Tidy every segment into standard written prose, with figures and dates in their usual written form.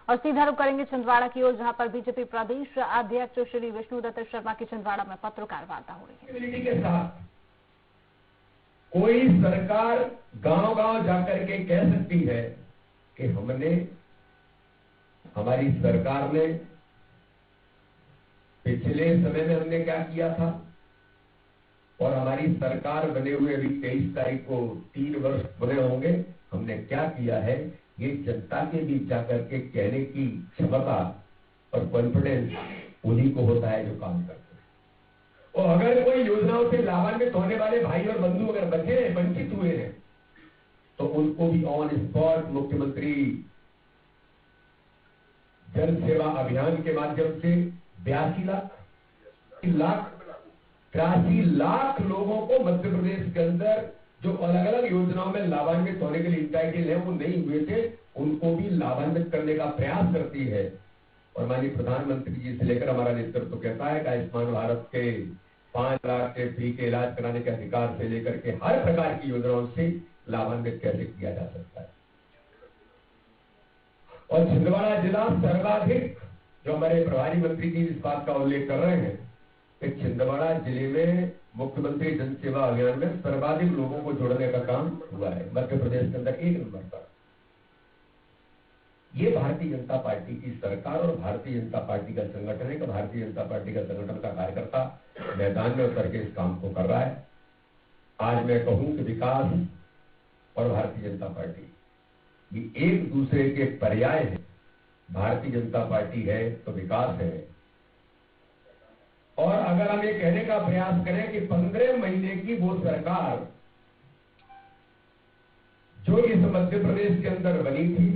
और सीधा रुख करेंगे छिंदवाड़ा की ओर, जहां पर बीजेपी प्रदेश अध्यक्ष श्री विष्णुदत्त शर्मा की छिंदवाड़ा में पत्रकार वार्ता हो रही है। के साथ कोई सरकार गांव-गांव जाकर के कह सकती है कि हमारी सरकार ने पिछले समय में हमने क्या किया था और हमारी सरकार बने हुए अभी 23 तारीख को 3 वर्ष पूरे होंगे, हमने क्या किया है, ये जनता के बीच जाकर के कहने की क्षमता और कॉन्फिडेंस उन्हीं को होता है जो काम करते हैं। और अगर कोई योजनाओं से लाभान्वित होने वाले भाई और बंधु अगर बचे हैं, वंचित हुए हैं, तो उनको भी ऑन स्पॉट मुख्यमंत्री जन सेवा अभियान के माध्यम से 82 लाख लोगों को मध्य प्रदेश के अंदर जो अलग अलग योजनाओं में लाभान्वित होने के लिए इंटाइटल है, वो नहीं हुए थे, उनको भी लाभान्वित करने का प्रयास करती है। और माननीय प्रधानमंत्री जी से लेकर हमारा नेतृत्व तो कहता है कि आयुष्मान भारत के 5 लाख के फ्री के इलाज कराने के अधिकार से लेकर के हर प्रकार की योजनाओं से लाभान्वित कैसे किया जा सकता है। और छिंदवाड़ा जिला सर्वाधिक, जो हमारे प्रभारी मंत्री जी इस बात का उल्लेख कर रहे हैं कि छिंदवाड़ा जिले में मुख्यमंत्री जन सेवा अभियान में सर्वाधिक लोगों को जोड़ने का काम हुआ है, मध्य प्रदेश के अंदर 1 नंबर पर। ये भारतीय जनता पार्टी की सरकार और भारतीय जनता पार्टी का संगठन है कि भारतीय जनता पार्टी का संगठन का कार्यकर्ता मैदान में उतर के इस काम को कर रहा है। आज मैं कहूं कि विकास और भारतीय जनता पार्टी ये एक दूसरे के पर्याय है। भारतीय जनता पार्टी है तो विकास है। और अगर हम ये कहने का प्रयास करें कि 15 महीने की वो सरकार जो इस मध्य प्रदेश के अंदर बनी थी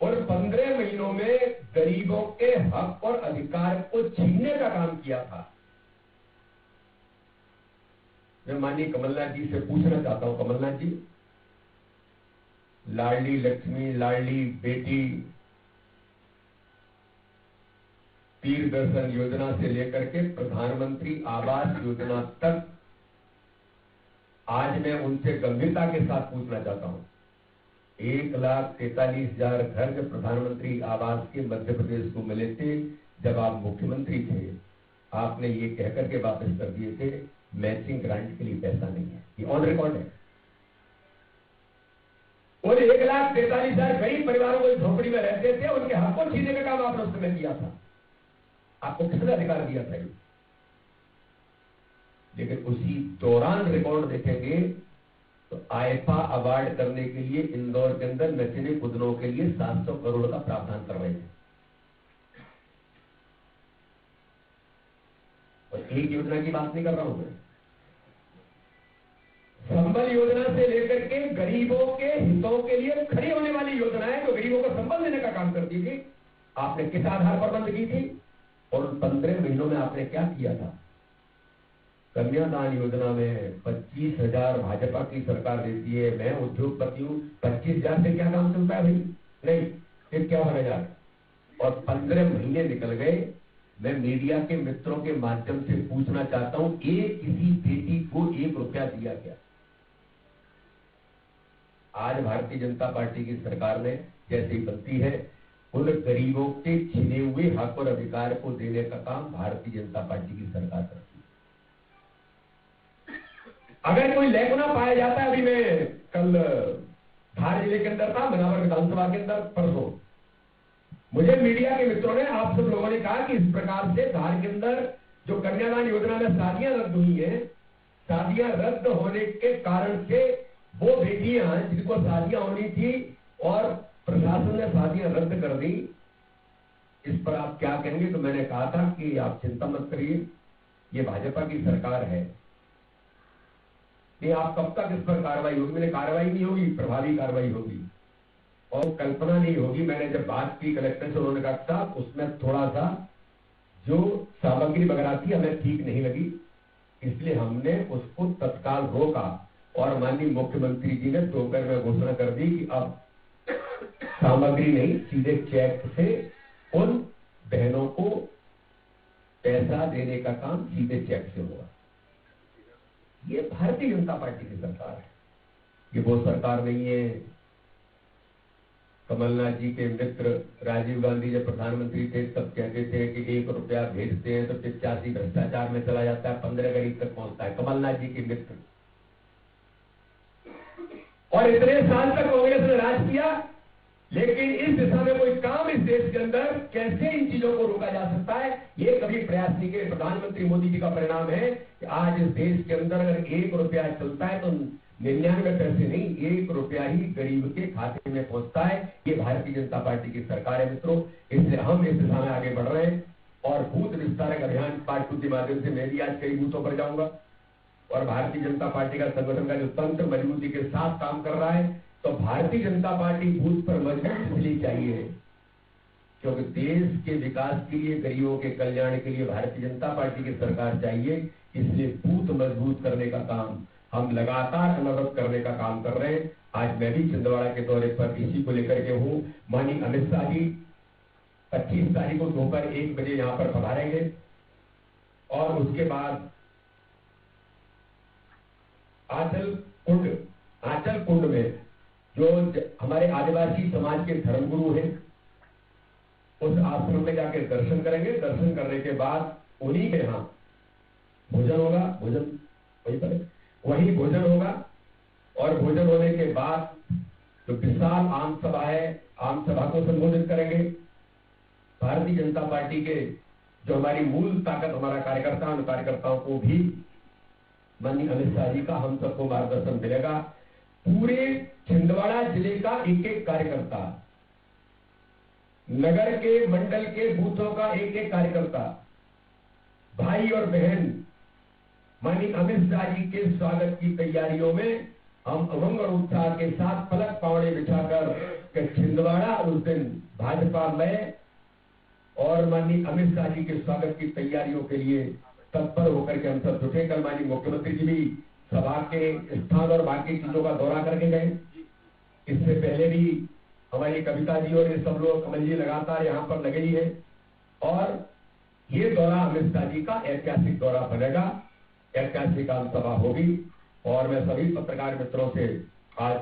और 15 महीनों में गरीबों के हक और अधिकार को छीनने का काम किया था, मैं माननीय कमलनाथ जी से पूछना चाहता हूं, कमलनाथ जी, लाडली लक्ष्मी, लाडली बेटी, तीर दर्शन योजना से लेकर के प्रधानमंत्री आवास योजना तक आज मैं उनसे गंभीरता के साथ पूछना चाहता हूं, 1,43,000 घर जब प्रधानमंत्री आवास के मध्य प्रदेश को मिले थे, जब आप मुख्यमंत्री थे, आपने ये कहकर के वापस कर दिए थे मैचिंग ग्रांट के लिए पैसा नहीं है। ये ऑन रिकॉर्ड है। और 1,43,000 गरीब परिवारों को झोपड़ी में रहते थे, उनके हक को छीनने का काम आपने उस समय किया था। आपको किसने अधिकार दिया था ये? लेकिन उसी दौरान रिकॉर्ड देखेंगे तो आईफा अवार्ड करने के लिए इंदौर के अंदर नचने कूदनों के लिए 700 करोड़ का प्रावधान करवाए थे। और एक योजना की बात नहीं कर रहा हूं मैं, संबल योजना से लेकर के गरीबों के हितों के लिए खड़ी होने वाली योजनाएं जो गरीबों को संबल देने का काम करती थी, आपने किस आधार पर बंद की थी? और 15 महीनों में आपने क्या किया था? कन्यादान योजना में 25,000 भाजपा की सरकार देती है, मैं उद्योगपति हूं, 25,000 से क्या काम चलता है भाई? नहीं, 51,000। और 15 महीने निकल गए। मैं मीडिया के मित्रों के माध्यम से पूछना चाहता हूं, एक किसी बेटी को 1 रुपया दिया क्या? आज भारतीय जनता पार्टी की सरकार ने जैसे ही बनती है, उन गरीबों के छीने हुए हक और अधिकार को देने का काम भारतीय जनता पार्टी की सरकार करती है। अगर कोई लैकुना पाया जाता है, अभी मैं कल धार जिले के अंदर था, मनावर विधानसभा के अंदर परसों, मुझे मीडिया के मित्रों ने, आप सब लोगों ने कहा कि इस प्रकार से धार के अंदर जो कन्यादान योजना में शादियां रद्द हुई है, शादियां रद्द होने के कारण से वो बेटियां जिनको शादियां होनी थी और प्रशासन ने शादियां रद्द कर दी, इस पर आप क्या कहेंगे? तो मैंने कहा था कि आप चिंता मत करिए, ये भाजपा की सरकार है, ये आप कब तक इस पर कार्रवाई होगी? मैंने कार्रवाई नहीं होगी, प्रभावी कार्रवाई होगी और कल्पना नहीं होगी। मैंने जब बात की कलेक्टर से, उन्होंने कहा था उसमें थोड़ा सा जो सामग्री वगैरह थी हमें ठीक नहीं लगी, इसलिए हमने उसको तत्काल रोका। और माननीय मुख्यमंत्री जी ने दोपहर में घोषणा कर दी कि अब सामग्री नहीं, सीधे चेक से उन बहनों को पैसा देने का काम सीधे चेक से होगा। ये भारतीय जनता पार्टी की सरकार है, ये वो सरकार नहीं है कमलनाथ जी के मित्र राजीव गांधी जब प्रधानमंत्री थे तब कहते थे कि 1 रुपया भेजते हैं तो 85 भ्रष्टाचार में चला जाता है, 15 गरीब तक पहुंचता है। कमलनाथ जी के मित्र। और इतने साल तक कांग्रेस ने राज किया, लेकिन इस दिशा में कोई काम इस देश के अंदर कैसे इन चीजों को रोका जा सकता है, ये कभी प्रयास नहीं किए। प्रधानमंत्री मोदी जी का परिणाम है कि आज इस देश के अंदर अगर 1 रुपया चलता है तो 99 पैसे नहीं, 1 रुपया ही गरीब के खाते में पहुंचता है। ये भारतीय जनता पार्टी की सरकार है मित्रों, इसलिए हम इस दिशा में आगे बढ़ रहे हैं। और बूथ विस्तारक अभियान पार्ट 2 के माध्यम से मैं भी आज कई बूथों पर जाऊंगा और भारतीय जनता पार्टी का संगठन का जो तंत्र मजबूती के साथ काम कर रहा है, तो भारतीय जनता पार्टी बूथ पर मजबूत इसलिए चाहिए क्योंकि देश के विकास के लिए, गरीबों के कल्याण के लिए भारतीय जनता पार्टी की सरकार चाहिए। इसलिए बूथ मजबूत करने का काम हम लगातार अनवरत करने का काम कर रहे हैं। आज मैं भी छिंदवाड़ा के दौरे पर इसी को लेकर के हूं। माननीय अमित शाह जी 25 तारीख को दोपहर 1 बजे यहां पर पधारेंगे और उसके बाद आंचल कुंड में जो हमारे आदिवासी समाज के धर्मगुरु हैं, उस आश्रम में जाके दर्शन करेंगे। दर्शन करने के बाद उन्हीं के यहाँ भोजन होगा, वहीं भोजन होगा और भोजन होने के बाद जो विशाल आम सभा है, आम सभा को संबोधित करेंगे। भारतीय जनता पार्टी के जो हमारी मूल ताकत हमारा कार्यकर्ता, उन कार्यकर्ताओं को भी माननीय अमित शाह जी का हम सबको मार्गदर्शन मिलेगा। पूरे छिंदवाड़ा जिले का एक एक कार्यकर्ता, नगर के मंडल के बूथों का एक एक कार्यकर्ता, भाई और बहन माननीय अमित शाह जी के स्वागत की तैयारियों में हम उमंग और उत्साह के साथ पलक पावड़े बिछाकर छिंदवाड़ा उस दिन भाजपा में और माननीय अमित शाह जी के स्वागत की तैयारियों के लिए तत्पर होकर के हम सब जुटे। कल माननीय मुख्यमंत्री जी भी सभा के स्थान और बाकी चीजों का दौरा करके गए। इससे पहले भी हमारी कविता जी और ये सब लोग, कमल जी लगातार यहाँ पर लगे ही है और ये दौरा अमित शाह जी का ऐतिहासिक दौरा बनेगा, ऐतिहासिक आम सभा होगी। और मैं सभी पत्रकार मित्रों से आज